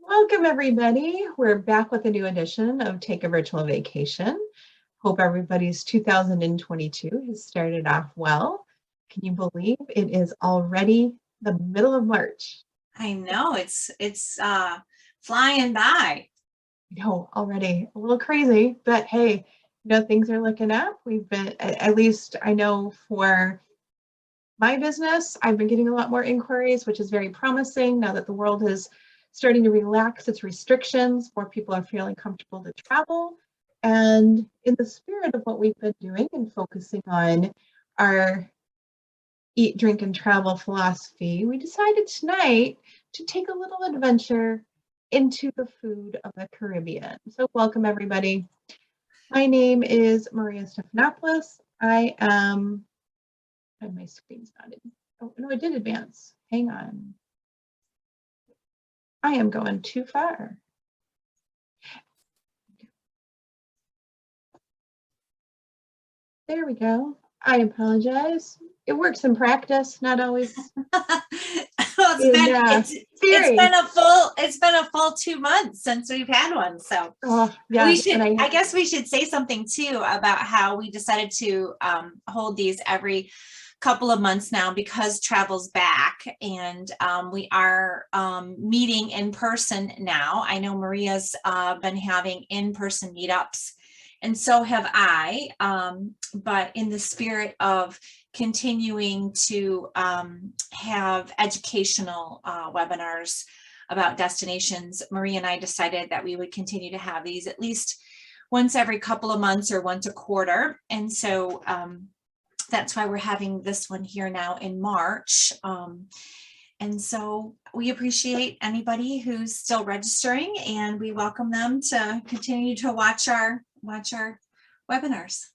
Welcome, everybody. We're back with a new edition of Take a Virtual Vacation. Hope everybody's 2022 has started off well. Can you believe it is already the middle of March? I know it's flying by. No, already a little crazy, but hey, things are looking up. We've been, at least I know for my business, I've been getting a lot more inquiries, which is very promising now that the world is starting to relax its restrictions. More people are feeling comfortable to travel. And in the spirit of what we've been doing and focusing on our eat, drink, and travel philosophy, we decided tonight to take a little adventure into the food of the Caribbean. So welcome, everybody. My name is Maria Stephanopoulos. And my screen's not in. Oh, no, it did advance. Hang on. I am going too far. There we go. I apologize. It works in practice, not always. It's been a full 2 months since we've had one. So I guess we should say something too about how we decided to hold these every couple of months now because travel's back, and we are meeting in person now. I know Maria's been having in-person meetups, and so have I, but in the spirit of continuing to have educational webinars about destinations, Maria and I decided that we would continue to have these at least once every couple of months or once a quarter. And so that's why we're having this one here now in March. And so we appreciate anybody who's still registering, and we welcome them to continue to watch our webinars.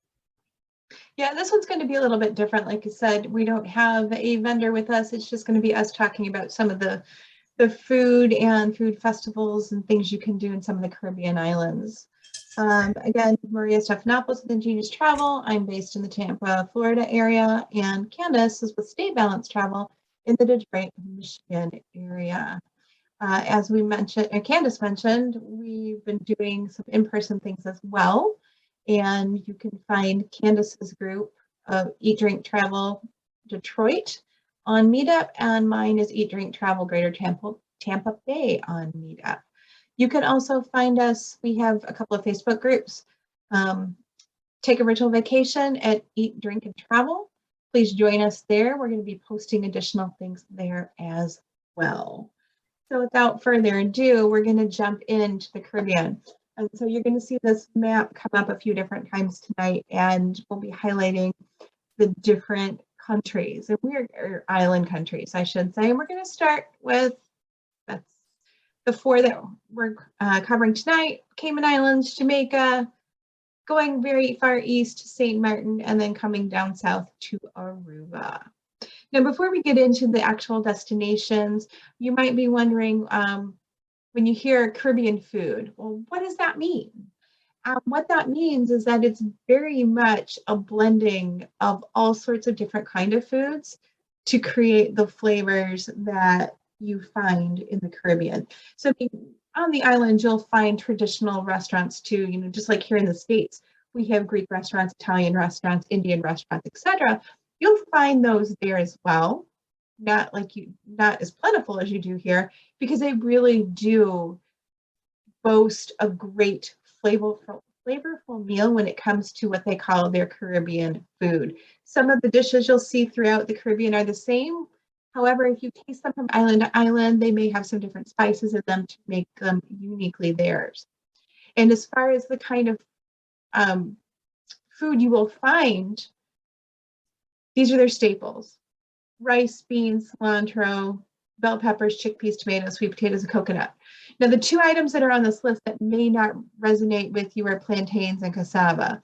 Yeah, this one's going to be a little bit different. Like I said, we don't have a vendor with us. It's just going to be us talking about some of the food and food festivals and things you can do in some of the Caribbean islands. Again, Maria Stephanopoulos with Ingenious Travel. I'm based in the Tampa, Florida area, and Candace is with State Balance Travel in the Detroit, Michigan area. As we mentioned, and Candace mentioned, we've been doing some in-person things as well. And you can find Candace's group of Eat, Drink, Travel Detroit on Meetup, and mine is Eat, Drink, Travel Greater Tampa Bay on Meetup. You can also find us, we have a couple of Facebook groups. Take a Virtual Vacation at Eat, Drink, and Travel. Please join us there. We're going to be posting additional things there as well. So without further ado, we're going to jump into the Caribbean. And so you're going to see this map come up a few different times tonight, and we'll be highlighting the different countries, or island countries, I should say. And we're going to start with, that's the four that we're covering tonight: Cayman Islands, Jamaica, going very far east to St. Martin, and then coming down south to Aruba. Now, before we get into the actual destinations, you might be wondering, when you hear Caribbean food, well, what does that mean? What that means is that it's very much a blending of all sorts of different kind of foods to create the flavors that you find in the Caribbean. So on the island, you'll find traditional restaurants too, just like here in the States, we have Greek restaurants, Italian restaurants, Indian restaurants, etc. You'll find those there as well. Not as plentiful as you do here, because they really do boast a great flavorful meal when it comes to what they call their Caribbean food. Some of the dishes you'll see throughout the Caribbean are the same. However, if you taste them from island to island, they may have some different spices in them to make them uniquely theirs. And as far as the kind of food you will find, these are their staples: rice, beans, cilantro, bell peppers, chickpeas, tomatoes, sweet potatoes, and coconut. Now, the two items that are on this list that may not resonate with you are plantains and cassava.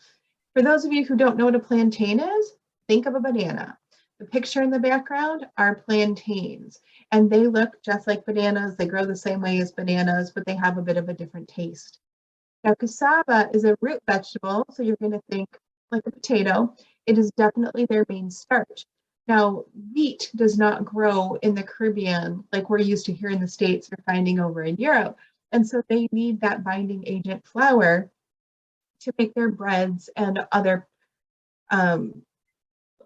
For those of you who don't know what a plantain is, think of a banana. The picture in the background are plantains, and they look just like bananas. They grow the same way as bananas, but they have a bit of a different taste. Now, cassava is a root vegetable, so you're going to think like a potato. It is definitely their main starch. Now, wheat does not grow in the Caribbean like we're used to here in the States or finding over in Europe. And so they need that binding agent flour to make their breads and other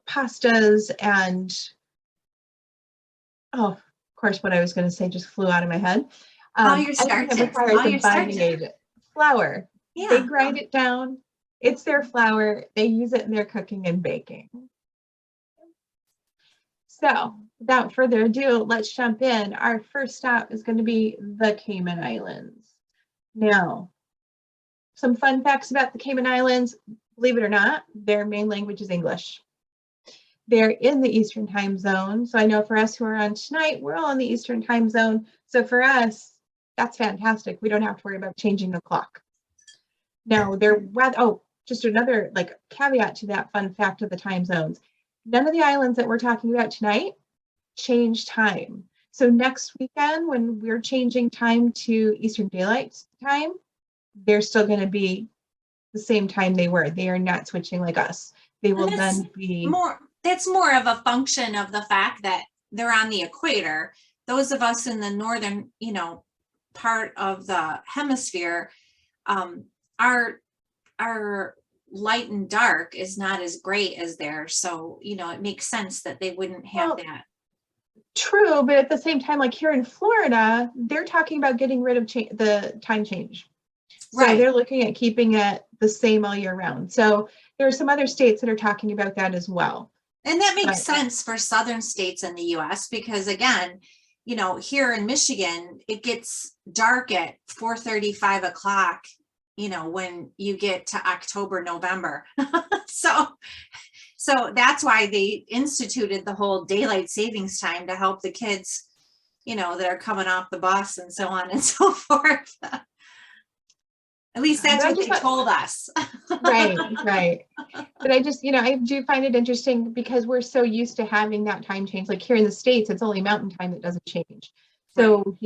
pastas and, oh, of course, what I was going to say just flew out of my head. Anything that requires a binding agent. Flour. Yeah. They grind it down. It's their flour. They use it in their cooking and baking. So without further ado, let's jump in. Our first stop is going to be the Cayman Islands. Now, some fun facts about the Cayman Islands. Believe it or not, their main language is English. They're in the Eastern time zone. So I know for us who are on tonight, we're all in the Eastern time zone. So for us, that's fantastic. We don't have to worry about changing the clock. Now, their weather, oh, just another like caveat to that fun fact of the time zones. None of the islands that we're talking about tonight change time. So next weekend, when we're changing time to Eastern Daylight Time, they're still going to be the same time they were. They are not switching like us. They will then be more. That's more of a function of the fact that they're on the equator. Those of us in the northern, part of the hemisphere, our light and dark is not as great as theirs. So, it makes sense that they wouldn't have that. True, but at the same time, like here in Florida, they're talking about getting rid of the time change. So right. They're looking at keeping it the same all year round. So there are some other states that are talking about that as well. And that makes sense for southern states in the US because again, here in Michigan, it gets dark at 4:30, 5 o'clock, when you get to October, November. So that's why they instituted the whole daylight savings time to help the kids, that are coming off the bus and so on and so forth. At least that's what they told us. Right. But I just, I do find it interesting because we're so used to having that time change. Like here in the States, it's only mountain time that doesn't change. So,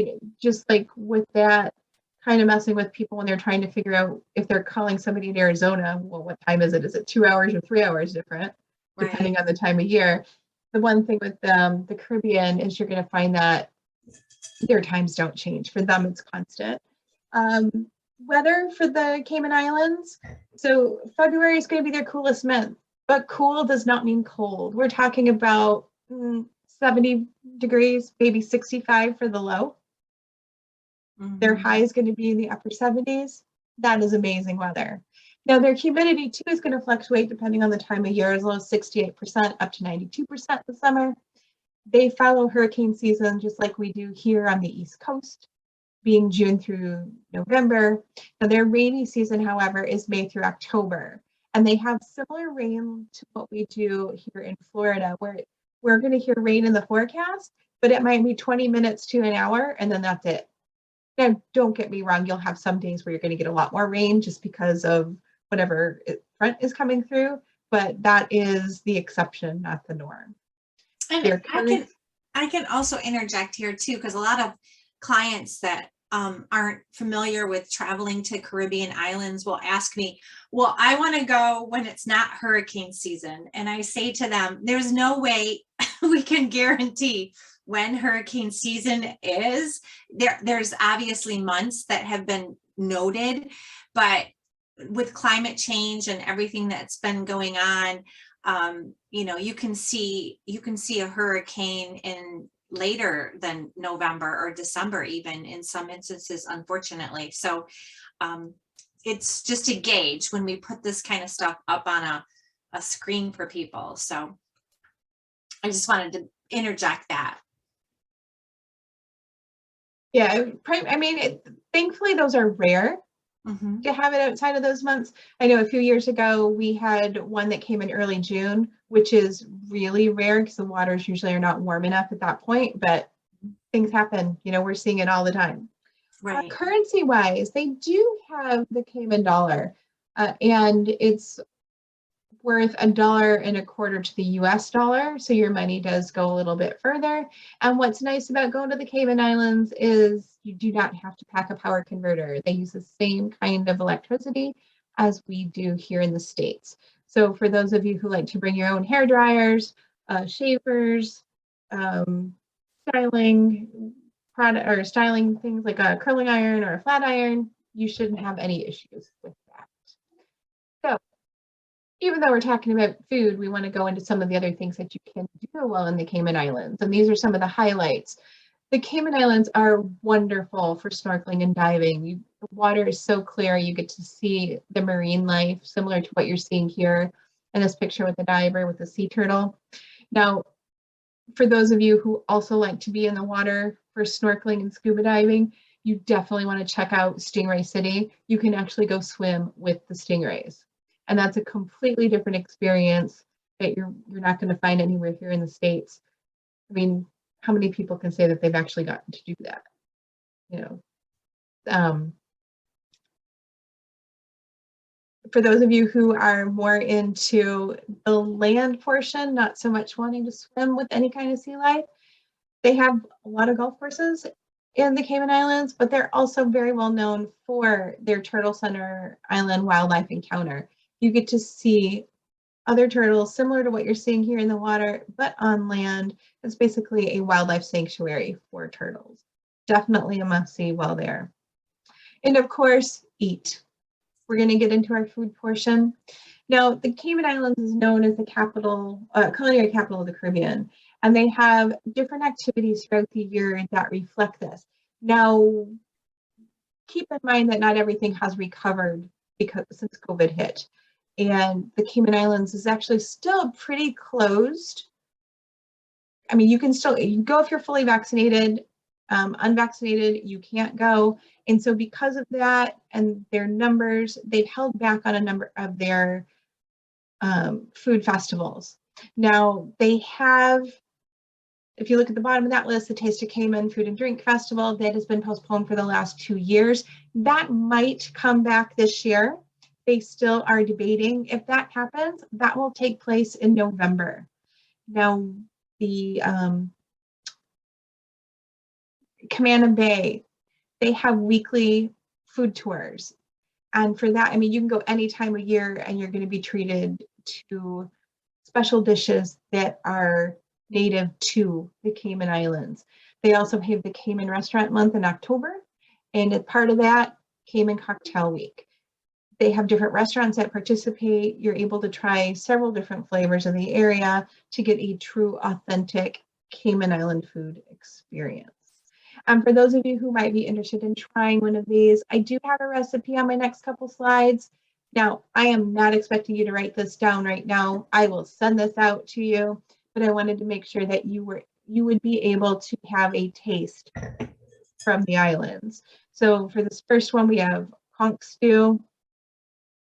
just like with that kind of messing with people when they're trying to figure out if they're calling somebody in Arizona, well, what time is it? Is it 2 hours or 3 hours different, depending on the time of year? The one thing with the Caribbean is you're going to find that their times don't change. For them, it's constant. Weather for the Cayman Islands. So February is going to be their coolest month, but cool does not mean cold. We're talking about 70 degrees, maybe 65 for the low. Mm-hmm. Their high is going to be in the upper 70s. That is amazing weather. Now their humidity too is going to fluctuate depending on the time of year, as low as 68% up to 92% in the summer. They follow hurricane season just like we do here on the East Coast, being June through November. Now their rainy season, however, is May through October. And they have similar rain to what we do here in Florida, where we're going to hear rain in the forecast, but it might be 20 minutes to an hour, and then that's it. Now, don't get me wrong, you'll have some days where you're going to get a lot more rain just because of whatever front is coming through, but that is the exception, not the norm. And I can also interject here too, because a lot of clients that aren't familiar with traveling to Caribbean islands will ask me, well, I want to go when it's not hurricane season. And I say to them, there's no way we can guarantee when hurricane season is. There's obviously months that have been noted, but with climate change and everything that's been going on, you can see a hurricane in later than November or December, even in some instances, unfortunately. So it's just a gauge when we put this kind of stuff up on a screen for people. So I just wanted to interject that. Yeah, I mean, thankfully those are rare. Mm-hmm. To have it outside of those months. I know a few years ago we had one that came in early June, which is really rare because the waters usually are not warm enough at that point, but things happen. We're seeing it all the time. Right. Currency wise, they do have the Cayman dollar, and it's worth $1.25 to the US dollar. So your money does go a little bit further. And what's nice about going to the Cayman Islands is you do not have to pack a power converter. They use the same kind of electricity as we do here in the States. So for those of you who like to bring your own hair dryers, shavers, styling product or styling things like a curling iron or a flat iron, you shouldn't have any issues with that. So even though we're talking about food, we want to go into some of the other things that you can do while in the Cayman Islands. And these are some of the highlights. The Cayman Islands are wonderful for snorkeling and diving. The water is so clear, you get to see the marine life, similar to what you're seeing here in this picture with the diver with the sea turtle. Now, for those of you who also like to be in the water for snorkeling and scuba diving, you definitely want to check out Stingray City. You can actually go swim with the stingrays. And that's a completely different experience that you're not going to find anywhere here in the States. I mean, how many people can say that they've actually gotten to do that? You know, for those of you who are more into the land portion, not so much wanting to swim with any kind of sea life, they have a lot of golf courses in the Cayman Islands, but they're also very well known for their Turtle Center Island Wildlife Encounter. You get to see other turtles similar to what you're seeing here in the water, but on land. It's basically a wildlife sanctuary for turtles. Definitely a must-see while there. And of course, eat. We're going to get into our food portion. Now, the Cayman Islands is known as the culinary capital of the Caribbean, and they have different activities throughout the year that reflect this. Now, keep in mind that not everything has recovered since COVID hit. And the Cayman Islands is actually still pretty closed. I mean, you can go if you're fully vaccinated. Unvaccinated, you can't go. And so because of that and their numbers, they've held back on a number of their food festivals. Now, they have, if you look at the bottom of that list, the Taste of Cayman Food and Drink Festival, that has been postponed for the last 2 years. That might come back this year. They still are debating. If that happens, that will take place in November. Now, the Cayman Bay, they have weekly food tours. And for that, I mean, you can go any time of year and you're going to be treated to special dishes that are native to the Cayman Islands. They also have the Cayman Restaurant Month in October. And as part of that, Cayman Cocktail Week. They have different restaurants that participate. You're able to try several different flavors in the area to get a true, authentic Cayman Island food experience. For those of you who might be interested in trying one of these, I do have a recipe on my next couple slides. Now, I am not expecting you to write this down right now. I will send this out to you, but I wanted to make sure that you would be able to have a taste from the islands. So for this first one, we have conch stew.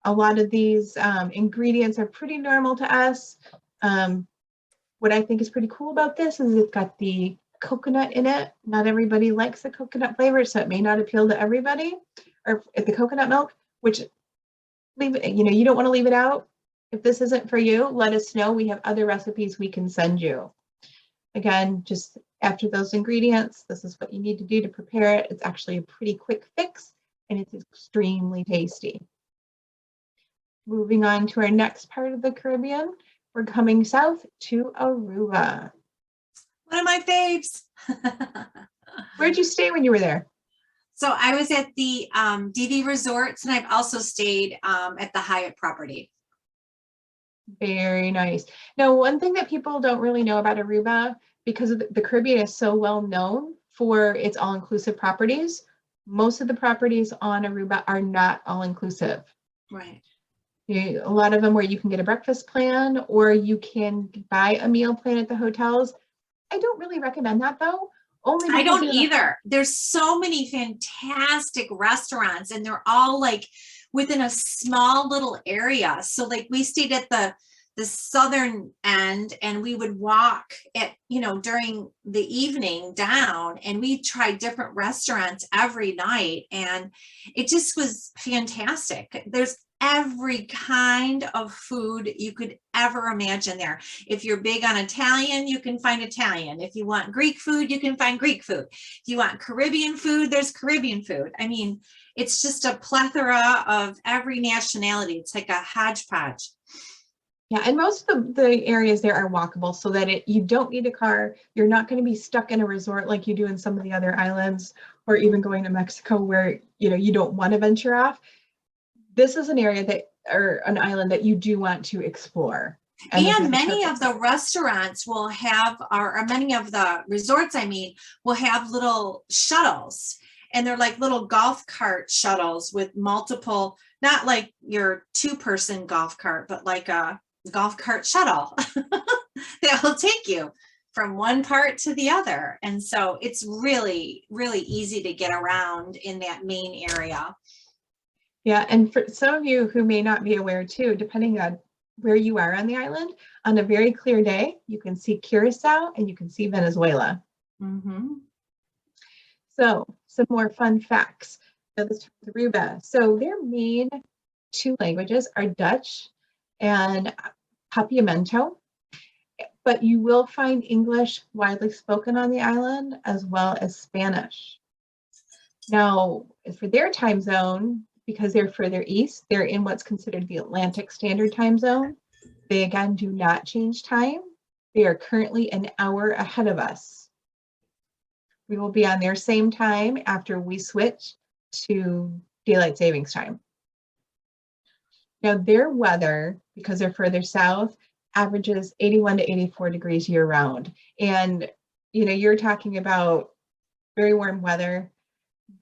A lot of these ingredients are pretty normal to us. What I think is pretty cool about this is it's got the coconut in it. Not everybody likes the coconut flavor, so it may not appeal to everybody. Or the coconut milk, which you don't want to leave it out. If this isn't for you, let us know. We have other recipes we can send you. Again, just after those ingredients, this is what you need to do to prepare it. It's actually a pretty quick fix, and it's extremely tasty. Moving on to our next part of the Caribbean, we're coming south to Aruba. One of my faves. Where'd you stay when you were there? So I was at the DV Resorts, and I've also stayed at the Hyatt property. Very nice. Now, one thing that people don't really know about Aruba, because the Caribbean is so well known for its all-inclusive properties, most of the properties on Aruba are not all-inclusive. Right. A lot of them where you can get a breakfast plan or you can buy a meal plan at the hotels. I don't really recommend that though. I don't either. There's so many fantastic restaurants and they're all like within a small little area. So like we stayed at the southern end and we would walk at, during the evening down, and we tried different restaurants every night, and it just was fantastic. There's every kind of food you could ever imagine there. If you're big on Italian, you can find Italian. If you want Greek food, you can find Greek food. If you want Caribbean food, there's Caribbean food. I mean, it's just a plethora of every nationality. It's like a hodgepodge. Yeah, and most of the areas there are walkable so that you don't need a car. You're not going to be stuck in a resort like you do in some of the other islands, or even going to Mexico where, you don't want to venture off. This is an area or an island that you do want to explore. And many of the restaurants will have, or many of the resorts, will have little shuttles. And they're like little golf cart shuttles with multiple, not like your 2-person golf cart, but like a golf cart shuttle that will take you from one part to the other. And so it's really, really easy to get around in that main area. Yeah, and for some of you who may not be aware too, depending on where you are on the island, on a very clear day, you can see Curacao and you can see Venezuela. Mm-hmm. So some more fun facts. This is Aruba. So their main 2 languages are Dutch and Papiamento, but you will find English widely spoken on the island as well as Spanish. Now, for their time zone, because they're further east, they're in what's considered the Atlantic Standard Time Zone. They again do not change time. They are currently an hour ahead of us. We will be on their same time after we switch to daylight savings time. Now their weather, because they're further south, averages 81 to 84 degrees year round. And you're talking about very warm weather.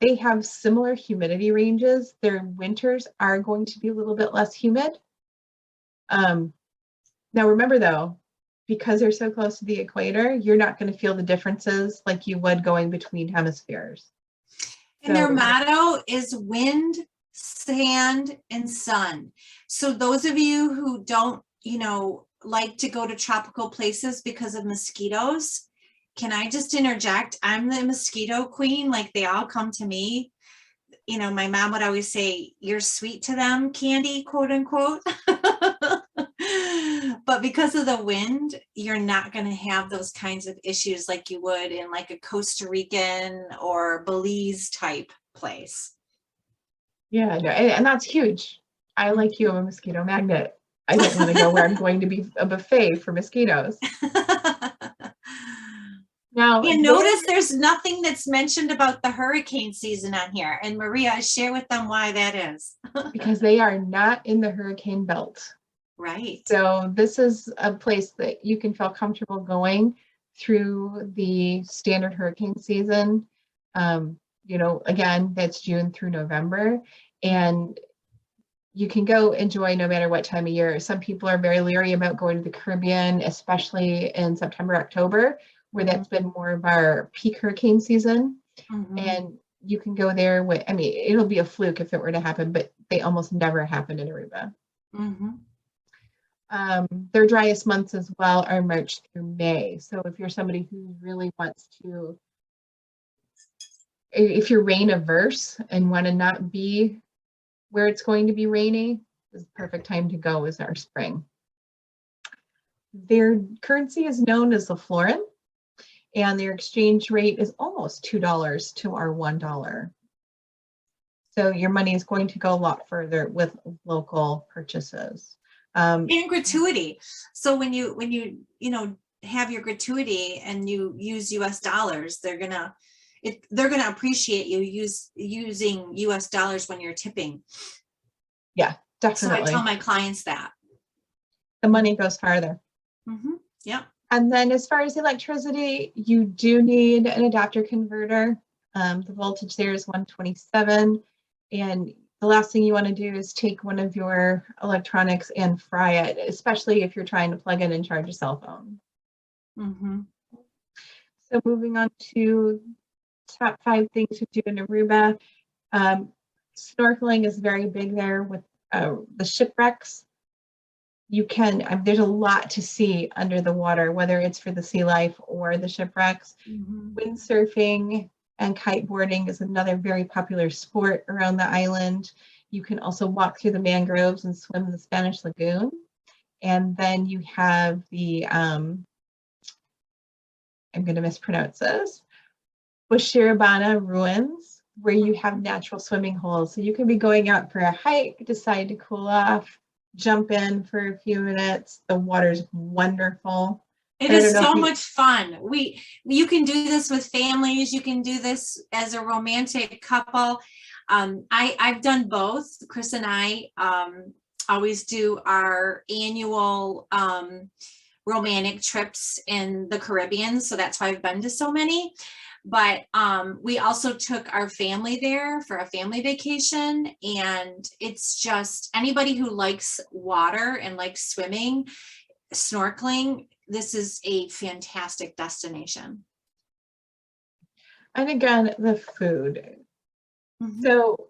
They have similar humidity ranges. Their winters are going to be a little bit less humid. Now remember though, because they're so close to the equator, you're not going to feel the differences like you would going between hemispheres. And their motto is wind, sand, and sun. So those of you who don't, like to go to tropical places because of mosquitoes, can I just interject? I'm the mosquito queen. Like they all come to me. My mom would always say, "You're sweet to them, Candy," quote unquote. But because of the wind, you're not going to have those kinds of issues like you would in like a Costa Rican or Belize type place. Yeah, no, and that's huge. I, like you, am a mosquito magnet. I don't want to go where I'm going to be a buffet for mosquitoes. Now, and notice there's nothing that's mentioned about the hurricane season on here. And Maria, share with them why that is. Because they are not in the hurricane belt. Right. So this is a place that you can feel comfortable going through the standard hurricane season. Again, that's June through November. And you can go enjoy no matter what time of year. Some people are very leery about going to the Caribbean, especially in September, October, where that's been more of our peak hurricane season. Mm-hmm. And you can go there with, it'll be a fluke if it were to happen, but they almost never happen in Aruba. Mm-hmm. Their driest months as well are March through May. So if you're somebody who really wants to, if you're rain averse and want to not be where it's going to be rainy, this is the perfect time to go is our spring. Their currency is known as the florin, and their exchange rate is almost $2 to our $1. So your money is going to go a lot further with local purchases. And gratuity. So when you have your gratuity and you use US dollars, they're gonna appreciate you using US dollars when you're tipping. Yeah, definitely. So I tell my clients that the money goes farther. Mm-hmm. Yeah. And then as far as electricity, you do need an adapter converter. The voltage there is 127, and the last thing you want to do is take one of your electronics and fry it, especially if you're trying to plug in and charge a cell phone. Mm-hmm. So moving on to top 5 things to do in Aruba. Snorkeling is very big there with the shipwrecks. You can, there's a lot to see under the water, whether it's for the sea life or the shipwrecks. Mm-hmm. Windsurfing and kiteboarding is another very popular sport around the island. You can also walk through the mangroves and swim in the Spanish Lagoon. And then you have the, I'm going to mispronounce this, Bushirabana ruins, where you have natural swimming holes. So you can be going out for a hike, decide to cool off, jump in for a few minutes. The water's wonderful. It is so much fun. You can do this with families. You can do this as a romantic couple. I've done both. Chris and I always do our annual romantic trips in the Caribbean. So that's why I've been to so many. But we also took our family there for a family vacation. And it's just anybody who likes water and likes swimming, snorkeling, this is a fantastic destination. And again, the food. Mm-hmm. So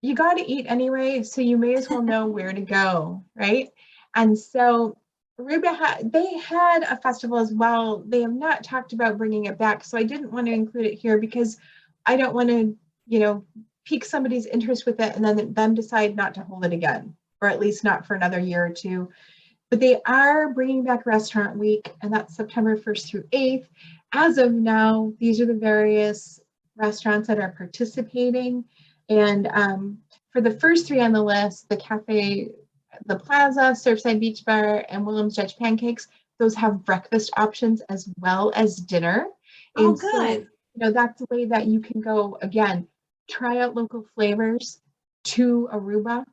you got to eat anyway, so you may as well know where to go, right? And so Aruba they had a festival as well. They have not talked about bringing it back, so I didn't want to include it here because I don't want to, pique somebody's interest with it and then them decide not to hold it again, or at least not for another year or two. But they are bringing back Restaurant Week, and that's September 1st through 8th. As of now, these are the various restaurants that are participating. And for the first three on the list, the Cafe, the Plaza, Surfside Beach Bar, and Williams Judge Pancakes, those have breakfast options as well as dinner. Oh, and good. So, that's the way that you can go, again, try out local flavors to Aruba.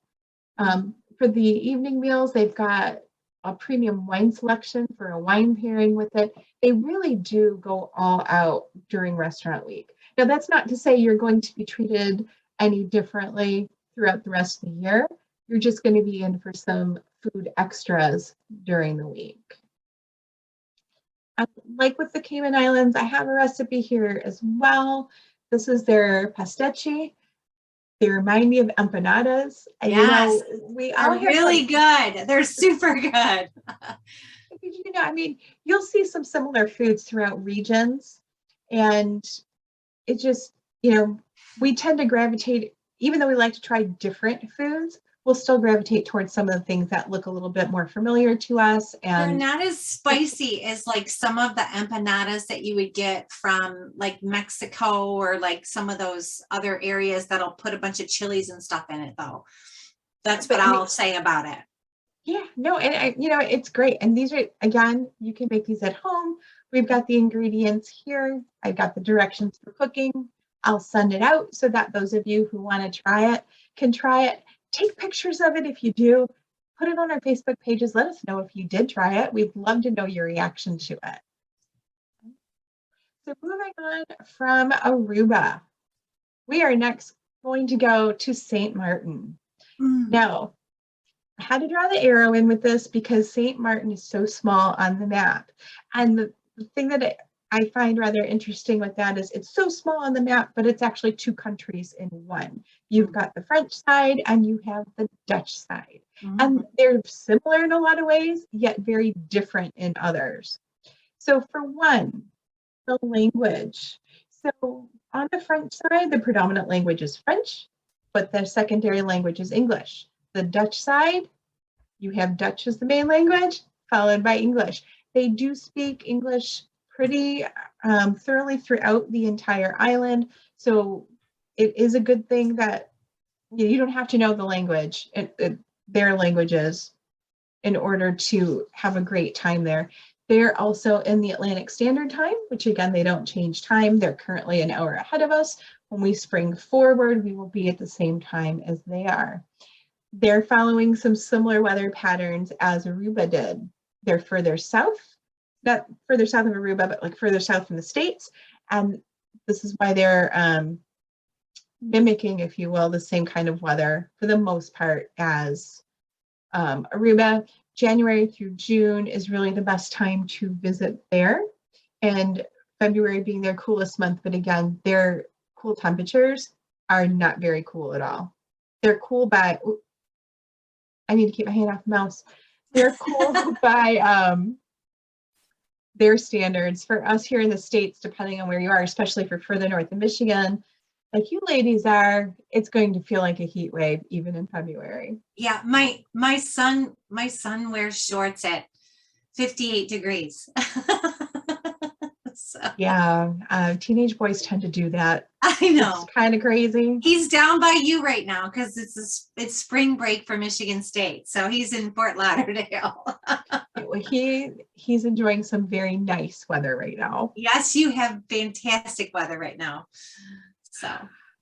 For the evening meals, they've got a premium wine selection for a wine pairing with it. They really do go all out during Restaurant Week. Now, that's not to say you're going to be treated any differently throughout the rest of the year. You're just going to be in for some food extras during the week. Like with the Cayman Islands, I have a recipe here as well. This is their pastechi. They remind me of empanadas. And, yes, we are really good. They're super good. You'll see some similar foods throughout regions. And it just, we tend to gravitate, even though we like to try different foods, we'll still gravitate towards some of the things that look a little bit more familiar to us. And they're not as spicy as like some of the empanadas that you would get from like Mexico or like some of those other areas that'll put a bunch of chilies and stuff in it, though. That's what I'll say about it. Yeah, no, and it's great. And these are, again, you can make these at home. We've got the ingredients here. I've got the directions for cooking. I'll send it out so that those of you who want to try it can try it. Take pictures of it if you do. Put it on our Facebook pages. Let us know if you did try it. We'd love to know your reaction to it. So moving on from Aruba, we are next going to go to St. Martin. Now, I had to draw the arrow in with this because St. Martin is so small on the map. And the thing that I find rather interesting with that is it's so small on the map, but it's actually two countries in one. You've got the French side and you have the Dutch side. Mm-hmm. And they're similar in a lot of ways, yet very different in others. So for one, the language. So on the French side, the predominant language is French, but the secondary language is English. The Dutch side, you have Dutch as the main language, followed by English. They do speak English pretty thoroughly throughout the entire island. So it is a good thing that you don't have to know the language, their languages, in order to have a great time there. They're also in the Atlantic Standard Time, which again, they don't change time. They're currently an hour ahead of us. When we spring forward, we will be at the same time as they are. They're following some similar weather patterns as Aruba did. They're further south. Not further south of Aruba, but like further south from the States. And this is why they're mimicking, if you will, the same kind of weather for the most part as Aruba. January through June is really the best time to visit there. And February being their coolest month, but again, their cool temperatures are not very cool at all. They're cool by, I need to keep my hand off the mouse. They're cool by their standards. For us here in the States, depending on where you are, especially for further north in Michigan, like you ladies are, it's going to feel like a heat wave even in February. Yeah, my son wears shorts at 58 degrees. So. Yeah, teenage boys tend to do that. I know. It's kind of crazy. He's down by you right now because it's spring break for Michigan State, so he's in Fort Lauderdale. Well, he's enjoying some very nice weather right now. Yes, you have fantastic weather right now.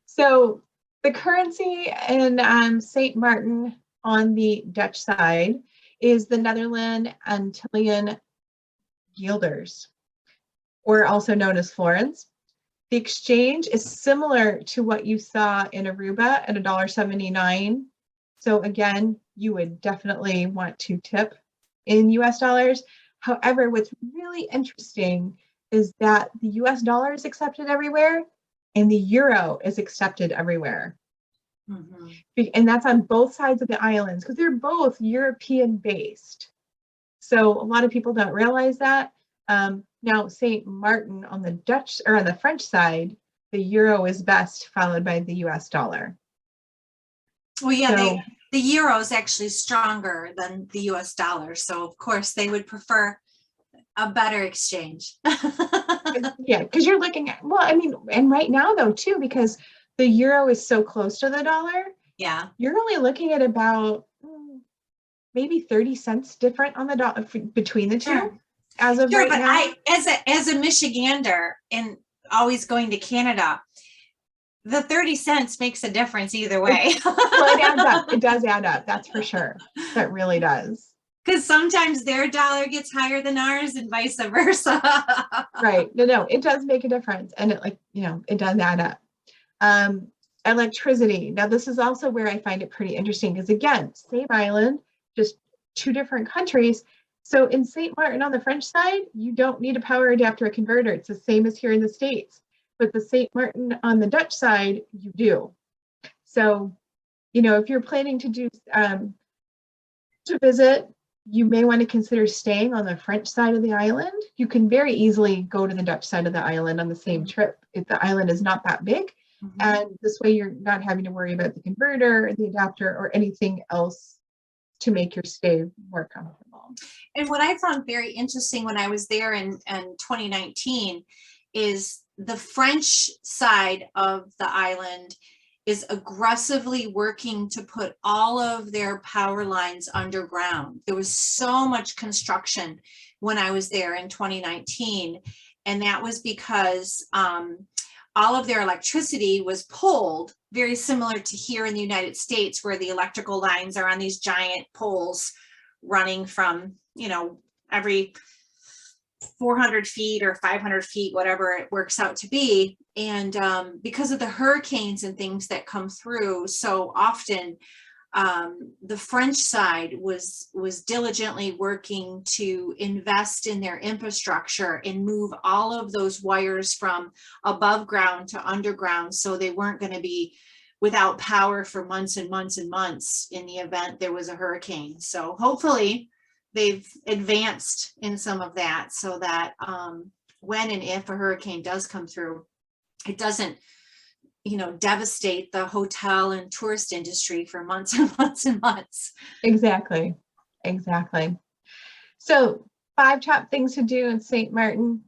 So the currency in St. Martin on the Dutch side is the Netherlands Antillean guilders, or also known as florins. The exchange is similar to what you saw in Aruba at $1.79. So again, you would definitely want to tip in US dollars. However, what's really interesting is that the US dollar is accepted everywhere and the euro is accepted everywhere. Mm-hmm. And that's on both sides of the islands because they're both European based. So a lot of people don't realize that. Now, St. Martin on the Dutch or on the French side, the euro is best, followed by the US dollar. Well, yeah, so, the euro is actually stronger than the US dollar. So, of course, they would prefer a better exchange. Yeah, because you're looking at, well, I mean, and right now, though, too, because the euro is so close to the dollar. Yeah. You're only looking at about maybe 30 cents different on the dollar between the two. Sure. As of right now. I, as a Michigander and always going to Canada, the 30 cents makes a difference either way. Well, it adds up. It does add up. That's for sure. That really does. Because sometimes their dollar gets higher than ours and vice versa. Right. No, it does make a difference. And it it does add up. Electricity. Now, this is also where I find it pretty interesting because, again, same island, just two different countries. So in St. Martin on the French side, you don't need a power adapter or converter. It's the same as here in the States. But the St. Martin on the Dutch side, you do. So, if you're planning to visit, you may want to consider staying on the French side of the island. You can very easily go to the Dutch side of the island on the same trip if the island is not that big. Mm-hmm. And this way you're not having to worry about the converter or the adapter or anything else to make your stay more comfortable. And what I found very interesting when I was there in 2019 is the French side of the island is aggressively working to put all of their power lines underground. There was so much construction when I was there in 2019, and that was because all of their electricity was pulled, very similar to here in the United States, where the electrical lines are on these giant poles running from, every 400 feet or 500 feet, whatever it works out to be. And because of the hurricanes and things that come through so often, the French side was diligently working to invest in their infrastructure and move all of those wires from above ground to underground, so they weren't going to be without power for months and months and months in the event there was a hurricane. So hopefully they've advanced in some of that so that when and if a hurricane does come through, it doesn't devastate the hotel and tourist industry for months and months and months. Exactly. So 5 top things to do in St. Martin.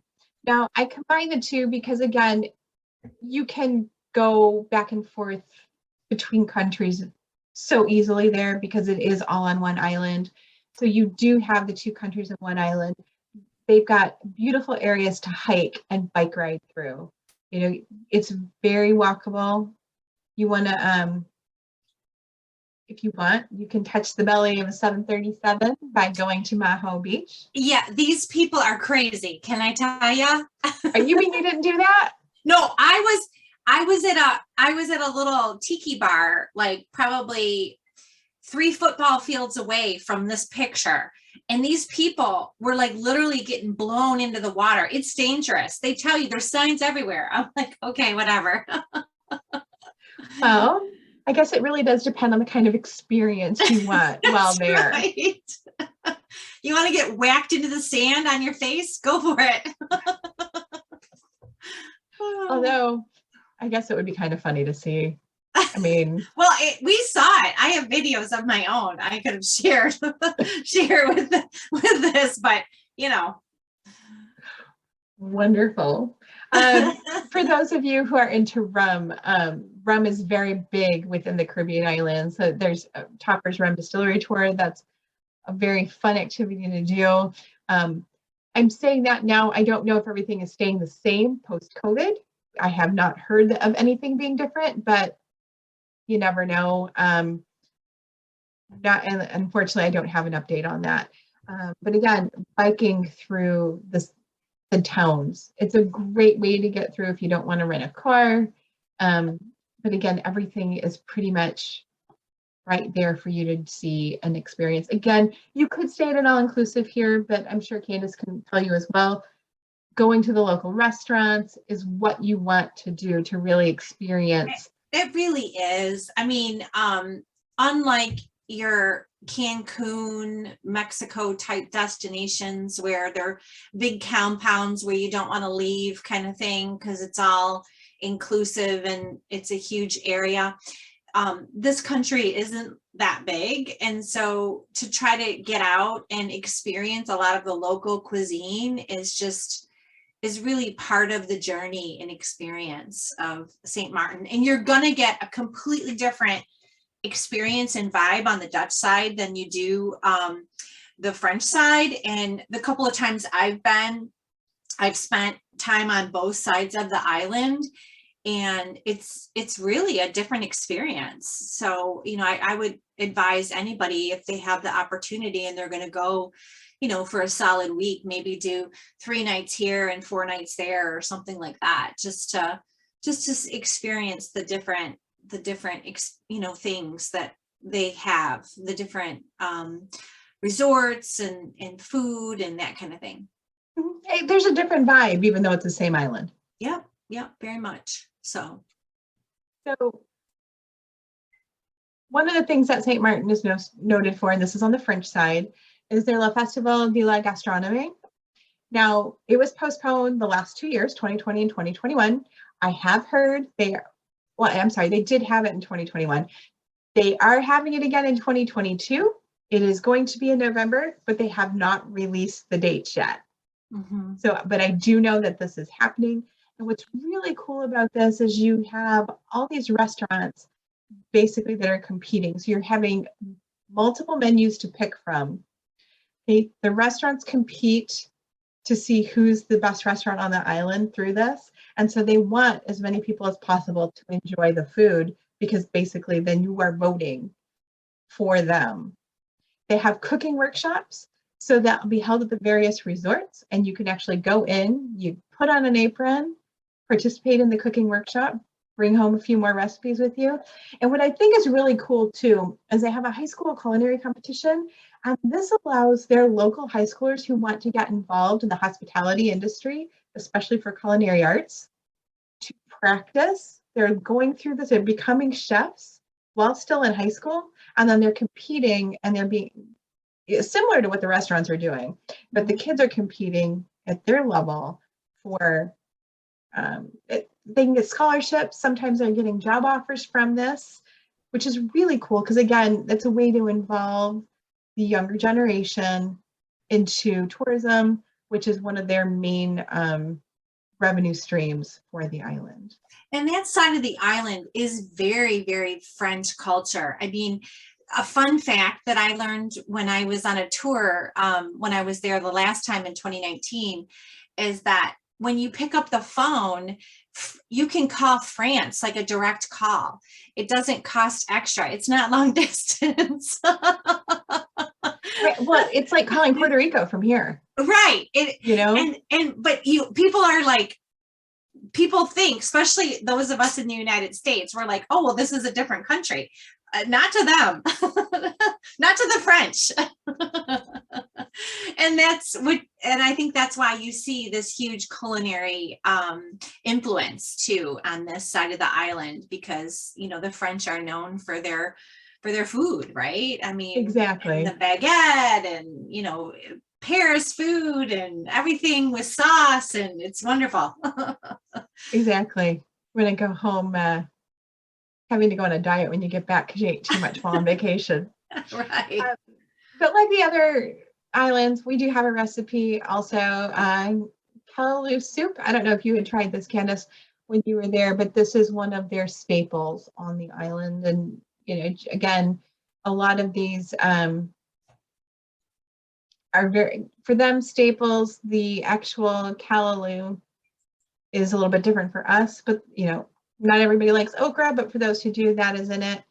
Now I combine the two because, again, you can go back and forth between countries so easily there because it is all on one island. So you do have the two countries on one island. They've got beautiful areas to hike and bike ride through. It's very walkable. You want to, if you want, you can touch the belly of a 737 by going to Maho Beach. Yeah, these people are crazy. Can I tell you? You mean you didn't do that? No, I was at a little tiki bar, like probably 3 football fields away from this picture. And these people were like literally getting blown into the water. It's dangerous. They tell you there's signs everywhere. I'm like, okay, whatever. Well, I guess it really does depend on the kind of experience you want while there. Right. You want to get whacked into the sand on your face? Go for it. Although, I guess it would be kind of funny to see. I mean, well, we saw it. I have videos of my own I could have shared with this, but Wonderful. For those of you who are into rum, rum is very big within the Caribbean islands. So there's a Topper's Rum Distillery Tour. That's a very fun activity to do. I'm saying that now, I don't know if everything is staying the same post-COVID. I have not heard of anything being different, but you never know. And unfortunately, I don't have an update on that. But again, biking through the towns, it's a great way to get through if you don't want to rent a car. But again, everything is pretty much right there for you to see and experience. Again, you could stay at an all-inclusive here, but I'm sure Candace can tell you as well, going to the local restaurants is what you want to do to really experience. It really is. I mean, unlike your Cancun, Mexico type destinations where they're big compounds where you don't want to leave kind of thing because it's all inclusive and it's a huge area. This country isn't that big. And so to try to get out and experience a lot of the local cuisine is really part of the journey and experience of St. Martin. And you're going to get a completely different experience and vibe on the Dutch side than you do the French side. And the couple of times I've spent time on both sides of the island, and it's really a different experience. So, you know, I would advise anybody, if they have the opportunity and they're going to go, you know, for a solid week, maybe do 3 nights here and 4 nights there or something like that, just to experience the different, you know, things that they have, the different resorts and food and that kind of thing. Hey, there's a different vibe, even though it's the same island. Yeah, very much. So one of the things that St. Martin is noted for, and this is on the French side, is their Le Festival de la Gastronomie. Now, it was postponed the last 2 years, 2020 and 2021. I have heard they did have it in 2021. They are having it again in 2022. It is going to be in November, but they have not released the dates yet. Mm-hmm. So, but I do know that this is happening. And what's really cool about this is you have all these restaurants basically that are competing. So you're having multiple menus to pick from. The restaurants compete to see who's the best restaurant on the island through this. And so they want as many people as possible to enjoy the food, because basically then you are voting for them. They have cooking workshops, so that will be held at the various resorts, and you can actually go in, you put on an apron, participate in the cooking workshop, bring home a few more recipes with you. And what I think is really cool too, is they have a high school culinary competition, and this allows their local high schoolers who want to get involved in the hospitality industry, especially for culinary arts, to practice. They're going through this, they're becoming chefs while still in high school, and then they're competing, and they're being similar to what the restaurants are doing, but the kids are competing at their level for they can get scholarships. Sometimes they're getting job offers from this, which is really cool, because again, it's a way to involve the younger generation into tourism, which is one of their main revenue streams for the island. And that side of the island is very, very French culture. I mean, a fun fact that I learned when I was on a tour, when I was there the last time in 2019, is that when you pick up the phone, you can call France, like a direct call. It doesn't cost extra. It's not long distance. Right. Well, it's like calling Puerto Rico from here. Right. But people think, especially those of us in the United States, we're like, oh, well, this is a different country. Not to them, not to the French. And I think that's why you see this huge culinary influence too on this side of the island, because, you know, the French are known for their food, right? I mean, exactly. The baguette and, you know, Paris food and everything with sauce, and it's wonderful. Exactly. When I go home, having to go on a diet when you get back because you ate too much while on vacation. Right. But like the other islands, we do have a recipe also. callaloo soup. I don't know if you had tried this, Candace, when you were there, but this is one of their staples on the island. And, again, a lot of these are very, for them, staples. The actual callaloo is a little bit different for us, but, not everybody likes okra, but for those who do, that is in it.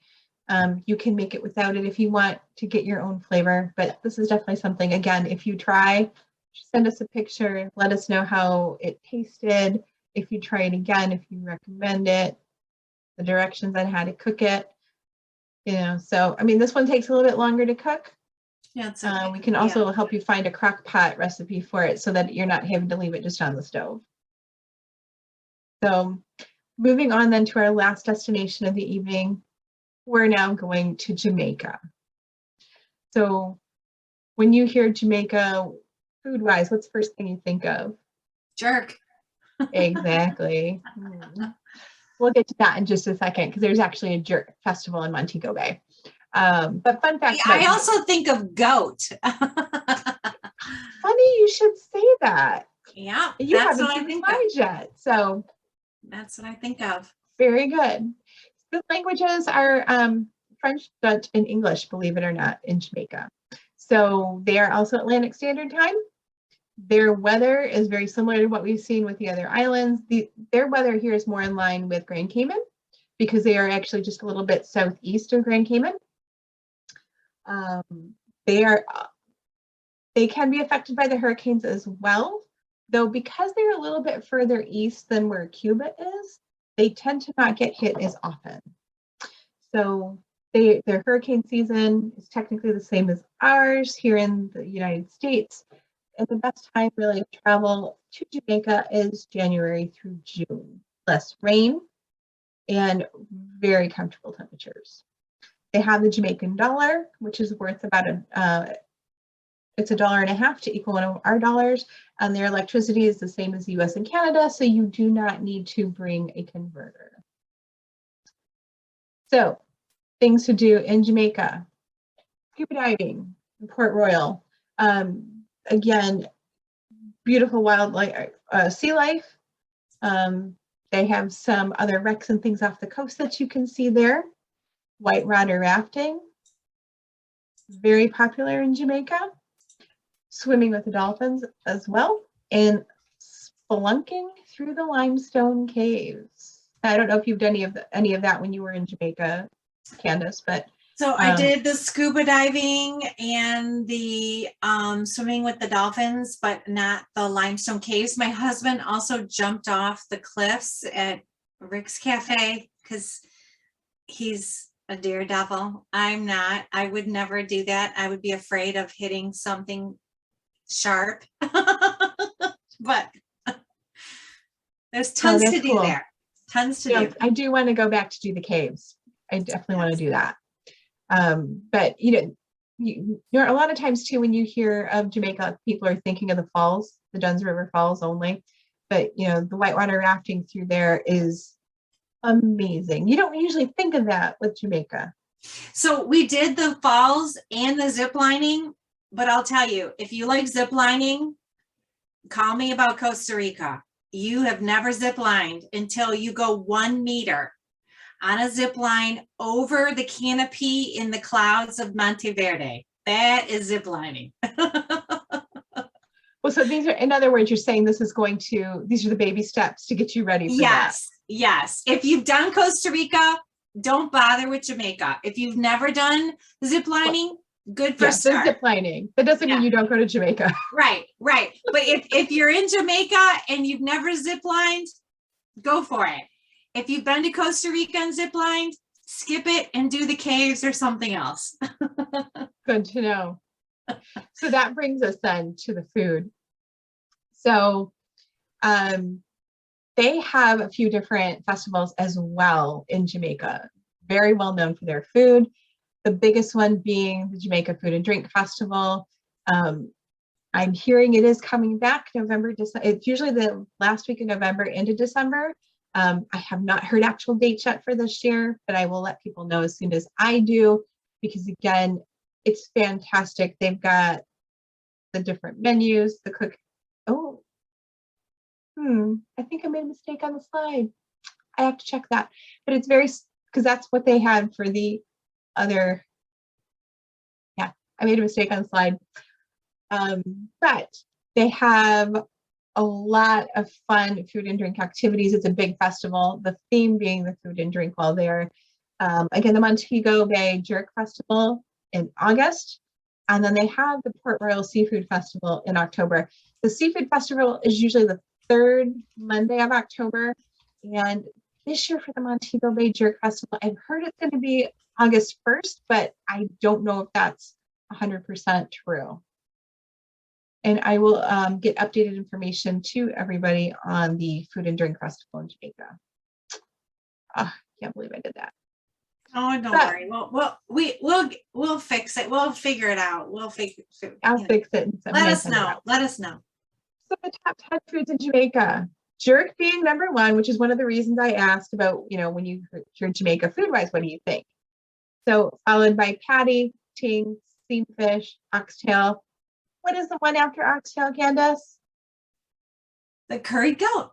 You can make it without it if you want to get your own flavor, but this is definitely something, again, if you try, send us a picture, let us know how it tasted, if you try it again, if you recommend it, the directions on how to cook it, so, I mean, this one takes a little bit longer to cook. Yeah, it's okay. We can also help you find a crock pot recipe for it so that you're not having to leave it just on the stove. So moving on then to our last destination of the evening, we're now going to Jamaica. So when you hear Jamaica, food-wise, what's the first thing you think of? Jerk. Exactly. We'll get to that in just a second because there's actually a jerk festival in Montego Bay. But fun fact. Yeah, I also think of goat. Funny you should say that. Yeah, you haven't seen the slides yet, so that's what I think of. Very good. The languages are French, Dutch, and English, believe it or not, in Jamaica. So they are also Atlantic Standard Time. Their weather is very similar to what we've seen with the other islands. Their weather here is more in line with Grand Cayman because they are actually just a little bit southeast of Grand Cayman. They can be affected by the hurricanes as well, though because they're a little bit further east than where Cuba is, they tend to not get hit as often. So their hurricane season is technically the same as ours here in the United States. And the best time really to travel to Jamaica is January through June. Less rain and very comfortable temperatures. They have the Jamaican dollar, which is worth about it's $1.50 to equal one of our dollars. And their electricity is the same as the US and Canada, so you do not need to bring a converter. So, things to do in Jamaica. Scuba diving in Port Royal. Again, beautiful wildlife, sea life. They have some other wrecks and things off the coast that you can see there. Whitewater rafting, very popular in Jamaica. Swimming with the dolphins as well, and spelunking through the limestone caves. I don't know if you've done any of that when you were in Jamaica, Candace, but so I did the scuba diving and the swimming with the dolphins, but not the limestone caves. My husband also jumped off the cliffs at Rick's Cafe because he's a daredevil. I'm not. I would never do that. I would be afraid of hitting something sharp. But there's tons to do there. Tons to do. I do want to go back to do the caves. I definitely want to do that. But a lot of times too, when you hear of Jamaica, people are thinking of the falls, the Dunn's River Falls only. But the whitewater rafting through there is amazing. You don't usually think of that with Jamaica. So we did the falls and the zip lining, but I'll tell you, if you like zip lining, call me about Costa Rica. You have never zip lined until you go 1 meter on a zip line over the canopy in the clouds of Monteverde. That is zip lining. Well, so these are, in other words, you're saying these are the baby steps to get you ready for that. Yes. If you've done Costa Rica, don't bother with Jamaica. If you've never done zip lining, good for start. Zip lining. That doesn't mean you don't go to Jamaica. Right. But if you're in Jamaica and you've never zip lined, go for it. If you've been to Costa Rica and zip lined, skip it and do the caves or something else. Good to know. So that brings us then to the food. So they have a few different festivals as well in Jamaica, very well known for their food. The biggest one being the Jamaica Food and Drink Festival. I'm hearing it is coming back November, December. It's usually the last week of November into December. I have not heard actual dates yet for this year, but I will let people know as soon as I do, because again, it's fantastic. They've got the different menus, I think I made a mistake on the slide. I have to check that. But it's very, because that's what they had for the other. Yeah, I made a mistake on the slide. But they have a lot of fun food and drink activities. It's a big festival, the theme being the food and drink while there. Again, the Montego Bay Jerk Festival in August. And then they have the Port Royal Seafood Festival in October. The Seafood Festival is usually the third Monday of October. And this year for the Montego Bay Jerk Festival, I've heard it's going to be August 1st, but I don't know if that's 100% true. And I will get updated information to everybody on the Food and Drink Festival in Jamaica. I can't believe I did that. Oh, don't worry. We'll fix it. We'll figure it out. I'll fix it. Let us know. Let us know. So the top 10 foods in Jamaica, jerk being number one, which is one of the reasons I asked about, when you hear Jamaica food-wise, what do you think? So followed by patty, ting, steamed fish, oxtail. What is the one after oxtail, Candace? The curried goat.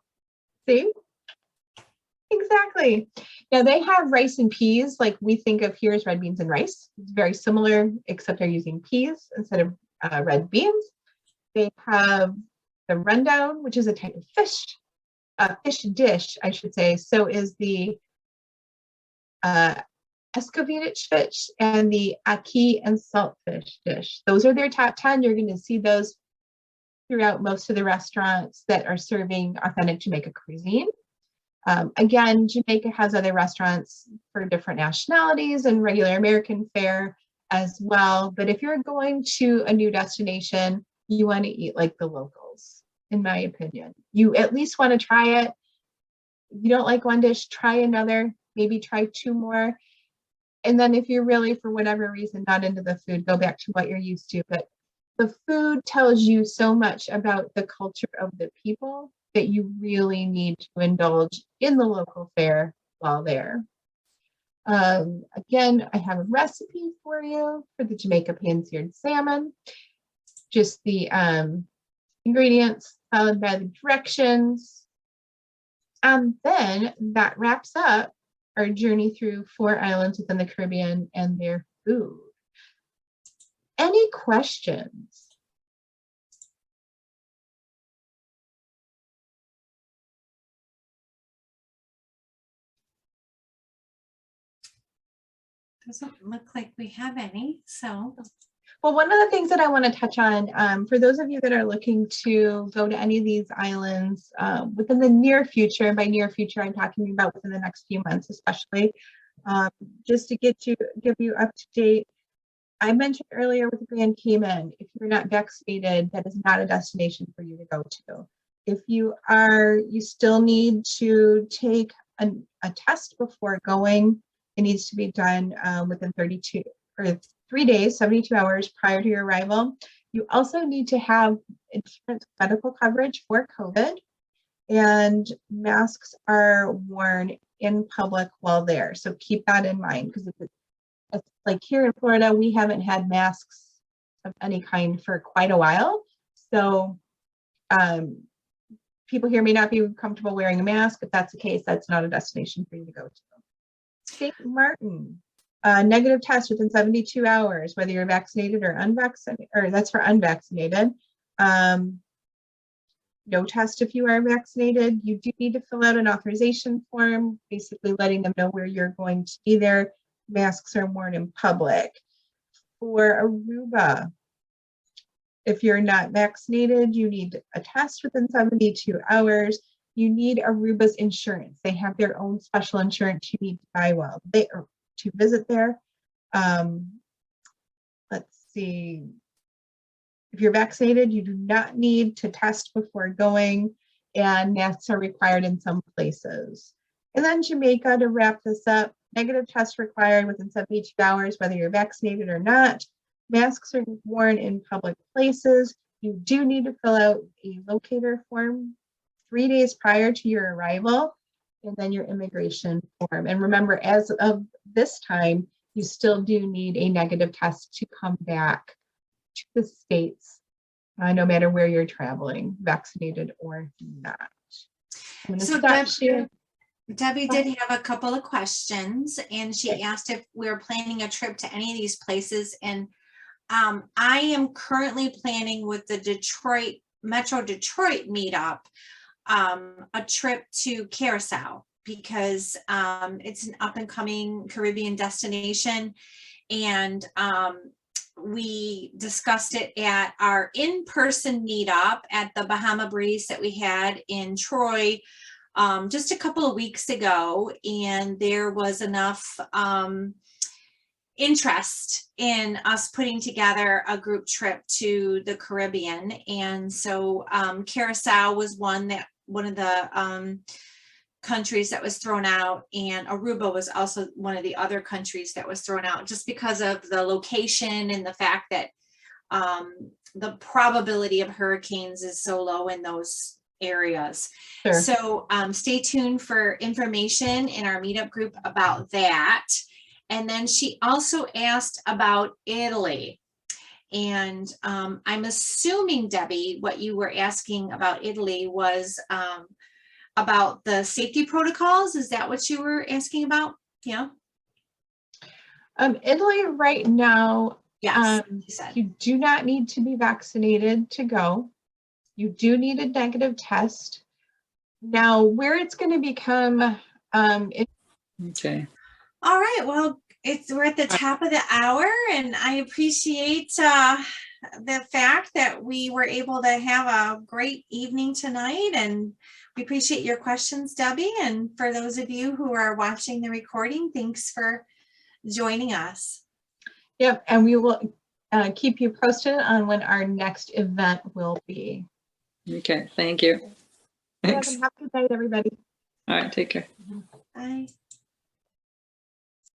See? Exactly. Now they have rice and peas like we think of here as red beans and rice. It's very similar, except they're using peas instead of red beans. They have the rundown, which is a type of fish dish, I should say. So is the escovitch fish and the ackee and saltfish dish. Those are their top 10. You're going to see those throughout most of the restaurants that are serving authentic Jamaica cuisine. Again, Jamaica has other restaurants for different nationalities and regular American fare as well. But if you're going to a new destination, you want to eat like the locals, in my opinion. You at least want to try it. If you don't like one dish, try another, maybe try 2 more. And then if you're really, for whatever reason, not into the food, go back to what you're used to. But the food tells you so much about the culture of the people that you really need to indulge in the local fare while there. Again, I have a recipe for you for the Jamaica pan-seared salmon. Just the ingredients followed by the directions. And then that wraps up our journey through 4 islands within the Caribbean and their food. Any questions? Doesn't look like we have any, so. Well, one of the things that I want to touch on, for those of you that are looking to go to any of these islands within the near future, and by near future, I'm talking about within the next few months, especially, just to give you up to date. I mentioned earlier with Grand Cayman, if you're not vaccinated, that is not a destination for you to go to. If you are, you still need to take a test before going. It needs to be done within 3 days, 72 hours prior to your arrival. You also need to have insurance medical coverage for COVID, and masks are worn in public while there. So keep that in mind, because it's like here in Florida, we haven't had masks of any kind for quite a while. So people here may not be comfortable wearing a mask. If that's the case, that's not a destination for you to go to. St. Martin, negative test within 72 hours, whether you're vaccinated or unvaccinated, or that's for unvaccinated. No test if you are vaccinated. You do need to fill out an authorization form, basically letting them know where you're going to be there. Masks are worn in public. For Aruba, if you're not vaccinated, you need a test within 72 hours. You need Aruba's insurance. They have their own special insurance you need to buy while they are to visit there. Let's see. If you're vaccinated, you do not need to test before going, and masks are required in some places. And then Jamaica, to wrap this up, negative test required within 72 hours, whether you're vaccinated or not. Masks are worn in public places. You do need to fill out a locator form 3 days prior to your arrival, and then your immigration form. And remember, as of this time, you still do need a negative test to come back to the States, no matter where you're traveling, vaccinated or not. So Debbie did have a couple of questions, and she asked if we were planning a trip to any of these places. And I am currently planning with the Metro Detroit meetup, a trip to Curacao, because it's an up and coming Caribbean destination. And we discussed it at our in-person meetup at the Bahama Breeze that we had in Troy just a couple of weeks ago. And there was enough interest in us putting together a group trip to the Caribbean. And so Curacao was one of the countries that was thrown out, and Aruba was also one of the other countries that was thrown out, just because of the location and the fact that the probability of hurricanes is so low in those areas. Sure. So stay tuned for information in our meetup group about that. And then she also asked about Italy. And I'm assuming, Debbie, what you were asking about Italy was about the safety protocols. Is that what you were asking about? Yeah. Italy right now, yes, you do not need to be vaccinated to go. You do need a negative test. Now, where it's going to become okay. All right. Well, we're at the top of the hour, and I appreciate the fact that we were able to have a great evening tonight, and we appreciate your questions, Debbie. And for those of you who are watching the recording, thanks for joining us. Yep, and we will keep you posted on when our next event will be. Okay, thank you. Thanks. Have a good night, everybody. All right, take care. Bye.